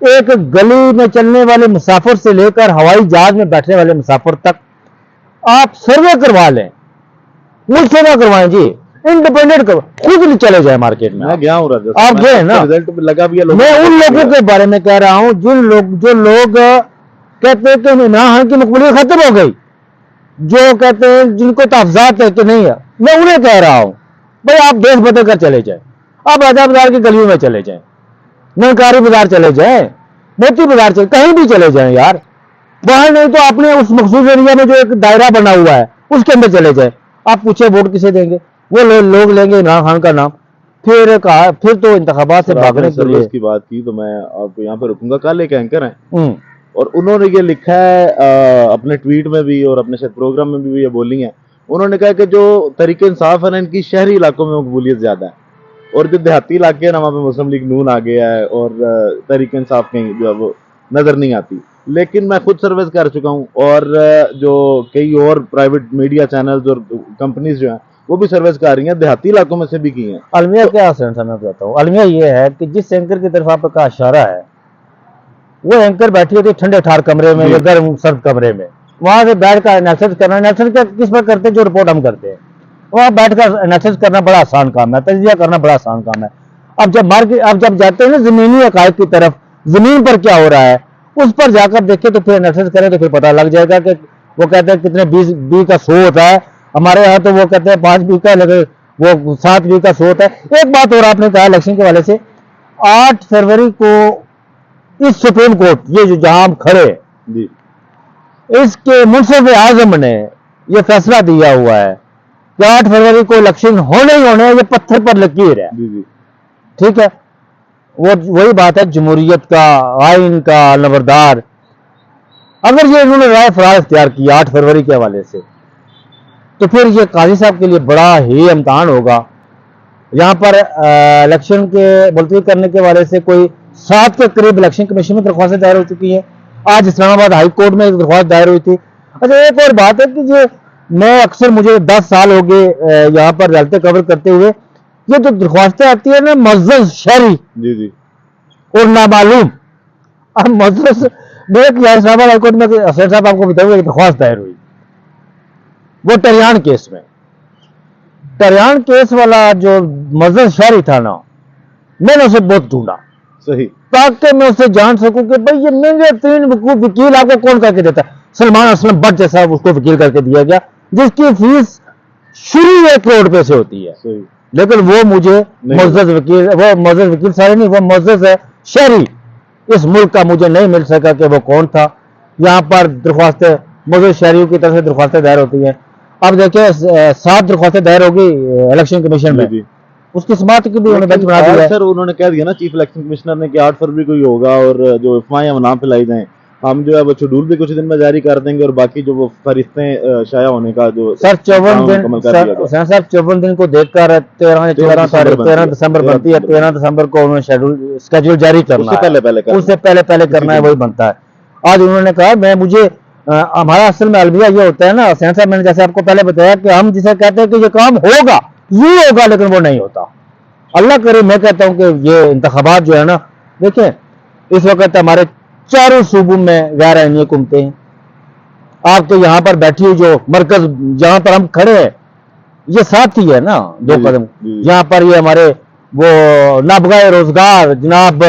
ایک گلی میں چلنے والے مسافر سے لے کر ہوائی جہاز میں بیٹھنے والے مسافر تک آپ سروے کروا لیں، وہ سروے کروائیں جی، انڈیپینڈنٹ کرو، خود نہیں چلے جائیں مارکیٹ میں. میں گیا ہوں راجہ آپ صاحب، گئے نا، رزلٹ لگا بھی ہے لوگوں میں کو. ان لوگوں کے بارے میں کہہ رہا ہوں جو لوگ کہتے ہیں کہ امام کی مقبولیت ختم ہو گئی، جو کہتے ہیں جن کو تحفظات ہے کہ نہیں ہے، میں انہیں کہہ رہا ہوں بھائی آپ دیش بدل کر چلے جائیں، آپ راجہ بازار کی گلیوں میں چلے جائیں، ننکاری بازار چلے جائیں، موتی بازار چلے، کہیں بھی چلے جائیں یار، وہاں نہیں تو اپنے اس مخصوص ایریا میں جو ایک دائرہ بنا ہوا ہے اس کے اندر چلے جائیں. آپ پوچھیں ووٹ کسے دیں گے؟ وہ لوگ لیں گے عمران خان کا نام. پھر تو انتخابات سے سر، آپ بھاگنے نے کے لیے. سروس کی بات کی تو میں آپ کو یہاں پہ رکوں گا. کل ایک اینکر ہیں ہوں، اور انہوں نے یہ لکھا ہے اپنے ٹویٹ میں بھی اور اپنے شاید پروگرام میں بھی یہ بولی ہیں. انہوں نے کہا کہ جو تحریک انصاف ہے نا، ان کی شہری علاقوں میں مقبولیت زیادہ ہے، اور جو دیہاتی علاقے ہیں نا وہاں پہ مسلم لیگ نون آ گیا ہے اور تحریک انصاف کہیں جو ہے وہ نظر نہیں آتی. لیکن میں خود سروس کر چکا ہوں اور جو کئی اور پرائیویٹ میڈیا چینلز اور کمپنیز جو ہیں وہ بھی سروس کر رہی ہیں، دیہاتی علاقوں میں سے بھی کی ہیں. المیہ کیا حسین صاحب میں بتاتا ہوں، المیہ یہ ہے کہ جس اینکر کی طرف آپ کا اشارہ ہے وہ اینکر بیٹھی ہوتی ہے ٹھنڈے ٹھار کمرے میں جی. یا گرم سرد کمرے میں، وہاں سے بیٹھ کر انالیسس کرنا. انالیسس کس پر کرتے ہیں؟ جو رپورٹ ہم کرتے ہیں وہاں بیٹھ کر انالیسس کرنا بڑا آسان کام ہے، تجزیہ کرنا بڑا آسان کام ہے. اب جب جاتے ہیں نا زمینی حقائق کی طرف، زمین پر کیا ہو رہا ہے اس پر جا کر دیکھیں تو پھر انالیسس کریں تو پھر پتہ لگ جائے گا کہ وہ کہتے ہیں کتنے 20 کا 100 ہوتا ہے، ہمارے یہاں تو وہ کہتے ہیں 5 کا، لیکن وہ 7 کا 100 ہوتا ہے. ایک بات اور آپ نے کہا الیکشن کے حوالے سے، 8 فروری کو اس سپریم کورٹ یہ جو جہاں ہم کھڑے ہیں، جی اس کے منصف اعظم نے یہ فیصلہ دیا ہوا ہے کہ 8 فروری کو الیکشن ہونے ہی ہونے ہیں، یہ پتھر پر لکیر ہے. جی جی ٹھیک ہے، وہی بات ہے جمہوریت کا، آئین کا نوردار. اگر یہ انہوں نے رائے فرار اختیار کی 8 فروری کے حوالے سے تو پھر یہ قاضی صاحب کے لیے بڑا ہی امتحان ہوگا. یہاں پر الیکشن کے ملتوی کرنے کے حوالے سے کوئی 7 کے قریب الیکشن کمیشن میں درخواستیں دائر ہو چکی ہیں. آج اسلام آباد ہائی کورٹ میں ایک درخواست دائر ہوئی تھی. اچھا ایک اور بات ہے کہ جو میں اکثر، مجھے 10 سال ہو گئے یہاں پر ریالتیں کور کرتے ہوئے، یہ جو درخواستیں آتی ہیں نا معزز شہری جی جی اور نامعلوم، اب معزز اسلام آباد ہائی کورٹ میں اسد صاحب آپ کو بتاؤں گا درخواست دائر ہوئی وہ ٹریان کیس میں. ٹریان کیس والا جو معزز شہری تھا نا، میں نے اسے بہت ڈھونڈا صحیح. تاکہ میں اسے جان سکوں کہ بھئی یہ مہنگے 3 وکیل آپ کو کون کر کے دیتا ہے؟ سلمان اسلم بٹ جیسا اس کو وکیل کر کے دیا گیا جس کی فیس شروع 1 کروڑ روپے سے ہوتی ہے. صحیح. لیکن وہ مجھے معزز وکیل، وہ معزز وکیل سارے نہیں، وہ معزز ہے شہری اس ملک کا مجھے نہیں مل سکا کہ وہ کون تھا. یہاں پر درخواستیں معزز شہریوں کی طرف سے درخواستیں دائر ہوتی ہیں. اب دیکھیں 7 درخواستیں دائر ہوگی الیکشن کمیشن میں، جی. اس کی سماعت کی بھی انہوں نے بینچ بنا دیا ہے. سر انہوں نے کہہ دیا نا چیف الیکشن کمشنر نے کہ 8 فروری کو ہی ہوگا، اور جو افواہیں ہم نہ پھیلائی جائیں، ہم جو ہے وہ شیڈول بھی کچھ دن میں جاری کر دیں گے، اور باقی جو وہ فہرستیں شائع ہونے کا جو سر 54 دن، مکمل کر دیا گیا. حسین صاحب 54 دن کو دیکھ کر 13 دسمبر بنتی ہے، 13 دسمبر کو انہوں نے اسکیڈول جاری کرنا ہے، اس سے پہلے کرنا ہے، وہی بنتا ہے. آج انہوں نے کہا مجھے ہمارا اصل میں المیہ یہ ہوتا ہے نا حسین صاحب، میں نے جیسے آپ کو پہلے بتایا کہ ہم جسے کہتے ہیں کہ یہ کام ہوگا یہ ہوگا، لیکن وہ نہیں ہوتا. اللہ کرے، میں کہتا ہوں کہ یہ انتخابات جو ہے نا، دیکھیں اس وقت ہمارے چاروں صوبوں میں غیر آئینی حکومتیں ہیں. آپ تو یہاں پر بیٹھی ہوئی جو مرکز جہاں پر ہم کھڑے ہیں یہ ساتھ ہی ہے نا 2 قدم. یہاں پر یہ ہمارے وہ نابغہ روزگار جناب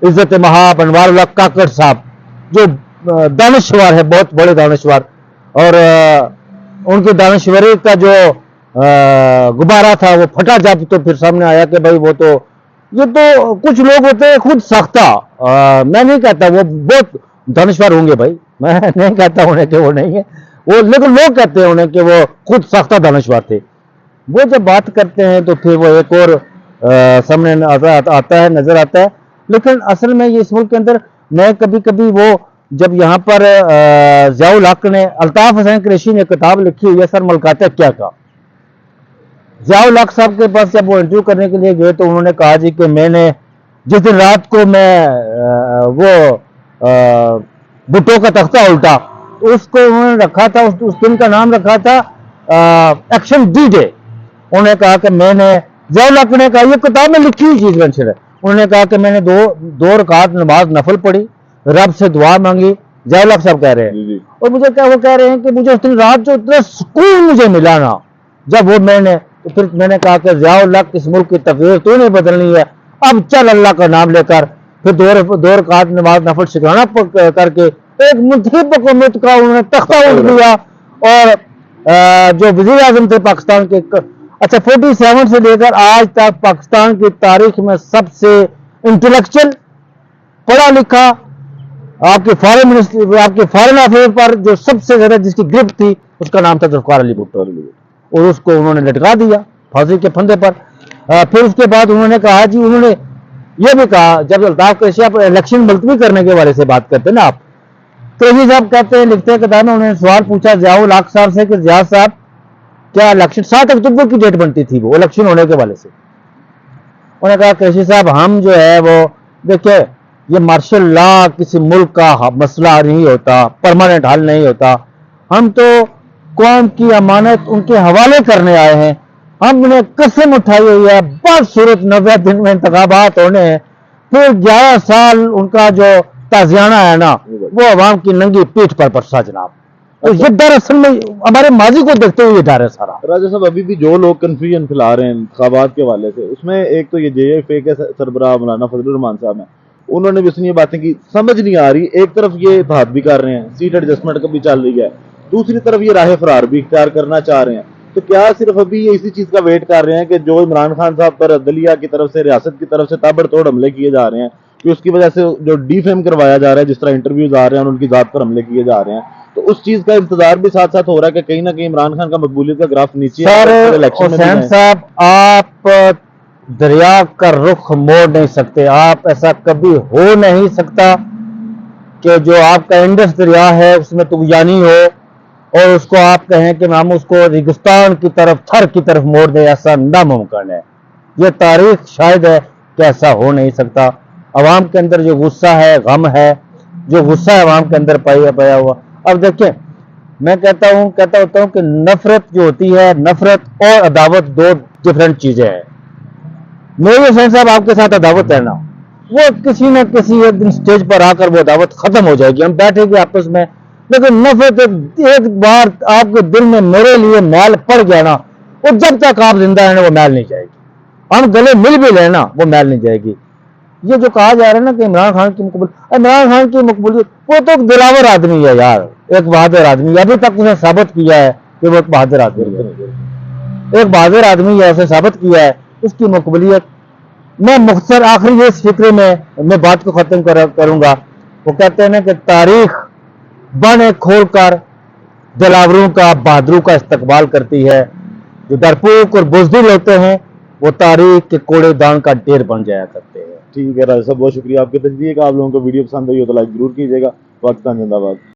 عزت مہاب انوار اللہ کاکڑ صاحب جو دانشور ہے، بہت بڑے دانشور، اور ان کی دانشوری کا جو غبارہ تھا وہ پھٹا جب تو پھر سامنے آیا کہ بھائی وہ تو یہ تو کچھ لوگ ہوتے ہیں خود ساختہ. میں نہیں کہتا وہ بہت دانشور ہوں گے بھائی، میں نہیں کہتا انہیں کہ وہ نہیں ہے وہ، لیکن لوگ کہتے ہیں انہیں کہ وہ خود ساختہ دانشور تھے. وہ جب بات کرتے ہیں تو پھر وہ ایک اور سامنے آتا ہے، نظر آتا ہے. لیکن اصل میں یہ اس ملک کے اندر میں کبھی کبھی وہ جب یہاں پر ضیاء الحق نے، الطاف حسین قریشی نے کتاب لکھی ہوئی ہے سر ملکات کیا کا، ضیاء الحق صاحب کے پاس جب وہ انٹرویو کرنے کے لیے گئے تو انہوں نے کہا جی کہ میں نے جس دن رات کو میں وہ بھٹو کا تختہ الٹا، اس کو انہوں نے رکھا تھا، اس دن کا نام رکھا تھا ایکشن ڈی ڈے. انہوں نے کہا کہ میں نے، ضیاء الحق نے کہا یہ کتاب میں لکھی ہوئی چیز منشر ہے، انہوں نے کہا کہ میں نے دو رکعت نماز نفل پڑھی, رب سے دعا مانگی. ضیاء الحق صاحب کہہ رہے ہیں. جی اور مجھے وہ کہہ رہے ہیں کہ مجھے اس دن رات جو اتنا سکون مجھے ملا نا, جب وہ پھر میں نے کہا کہ ضیاء الحق اس ملک کی تقدیر تو نہیں بدلنی ہے, اب چل اللہ کا نام لے کر پھر دو رکعت نماز نفل شکرانہ کر کے ایک منتخب حکومت کا انہوں نے تختہ الٹ دیا. اور جو وزیر اعظم تھے پاکستان کے, اچھا 47 سے لے کر آج تک پاکستان کی تاریخ میں سب سے انٹلیکچل, پڑھا لکھا, آپ کے فارن منسٹر, آپ کے فارن افیئر پر جو سب سے زیادہ جس کی گرفت تھی اس کا نام تھا ذوالفقار علی بھٹو, اور اس کو انہوں نے لٹکا دیا پھانسی کے پھندے پر. پھر اس کے بعد انہوں نے کہا جی, انہوں نے یہ بھی کہا, جب الطاف قریشی آپ الیکشن ملتوی کرنے کے حوالے سے بات کرتے ہیں نا, آپ قریشی صاحب کہتے ہیں, لکھتے ہیں کتاب میں, انہوں نے سوال پوچھا ضیاء الحق صاحب سے کہ ضیاء صاحب کیا الیکشن 7 اکتوبر کی ڈیٹ بنتی تھی وہ الیکشن ہونے کے حوالے سے. انہوں نے کہا قریشی صاحب ہم جو ہے وہ دیکھیں یہ مارشل لا کسی ملک کا مسئلہ نہیں ہوتا, پرماننٹ حل نہیں ہوتا, ہم تو قوم کی امانت ان کے حوالے کرنے آئے ہیں. ہم نے قسم اٹھائی ہوئی ہے بدصورت 90 دن میں انتخابات ہونے ہیں, پھر 11 سال ان کا جو تازیانہ ہے نا وہ عوام کی ننگی پیٹھ پر پرسا جناب. تو یہ ڈر اصل میں ہمارے ماضی کو دیکھتے ہوئے یہ ڈر ہے سارا. راجہ صاحب ابھی بھی جو لوگ کنفیوژن پھیلا رہے ہیں انتخابات کے حوالے سے, اس میں ایک تو یہ جے ایف اے کے سربراہ مولانا فضل الرحمان صاحب ہیں, انہوں نے بھی اس نے یہ باتیں کی, سمجھ نہیں آ رہی. ایک طرف یہ اتحاد بھی کر رہے ہیں, سیٹ ایڈجسٹمنٹ کا بھی چل رہی ہے, دوسری طرف یہ راہ فرار بھی اختیار کرنا چاہ رہے ہیں. تو کیا صرف ابھی یہ اسی چیز کا ویٹ کر رہے ہیں کہ جو عمران خان صاحب پر عدلیہ کی طرف سے, ریاست کی طرف سے تابڑ توڑ حملے کیے جا رہے ہیں, کہ اس کی وجہ سے جو ڈی فیم کروایا جا رہا ہے, جس طرح انٹرویوز آ رہے ہیں اور ان کی ذات پر حملے کیے جا رہے ہیں, تو اس چیز کا انتظار بھی ساتھ ساتھ ہو رہا ہے کہ کہیں نہ کہیں عمران خان کا مقبولیت کا گراف نیچے سر حسین صاحب, آپ دریا کا رخ موڑ نہیں سکتے. آپ ایسا کبھی ہو نہیں سکتا کہ جو آپ کا انڈس دریا ہے اس میں طغیانی ہو اور اس کو آپ کہیں کہ ہم اس کو ریگستان کی طرف, تھر کی طرف موڑ دیں. ایسا ناممکن ہے. یہ تاریخ شاید ہے کہ ایسا ہو نہیں سکتا. عوام کے اندر جو غصہ ہے, غم ہے, جو غصہ ہے عوام کے اندر پایا ہوا. اب دیکھیں, میں کہتا ہوتا ہوں کہ نفرت جو ہوتی ہے, نفرت اور عداوت دو ڈفرنٹ چیزیں ہیں. میرے حسین صاحب آپ کے ساتھ عداوت ہے نا, وہ کسی نہ کسی ایک دن سٹیج پر آ کر وہ عداوت ختم ہو جائے گی, ہم بیٹھیں گے آپس میں. لیکن نفرت ایک بار آپ کے دل میں میرے لیے میل پڑ گیا نا, وہ جب تک آپ زندہ ہیں نا وہ میل نہیں جائے گی. ہم گلے مل بھی لیں نا وہ میل نہیں جائے گی. یہ جو کہا جا رہا ہے نا کہ عمران خان کی مقبولیت, وہ تو ایک دلاور آدمی ہے یار, ایک بہادر آدمی ہے. ابھی تک اس نے ثابت کیا ہے کہ وہ ایک بہادر آدمی ہے, ایک بہادر آدمی ہے, اسے ثابت کیا ہے اس کی مقبولیت. میں مختصر آخری اس فکرے میں بات کو ختم کروں گا. وہ کہتے ہیں نا کہ تاریخ بانے کھول کر دلاوروں کا, بہادروں کا استقبال کرتی ہے. جو ڈرپوک اور بزدل ہوتے ہیں وہ تاریخ کے کوڑے دان کا ڈھیر بن جایا کرتے ہیں. ٹھیک ہے راجہ صاحب, بہت شکریہ آپ کے تجزیے کا. آپ لوگوں کو ویڈیو پسند آئی ہو تو لائک ضرور کیجیے گا. پاکستان زندہ باد.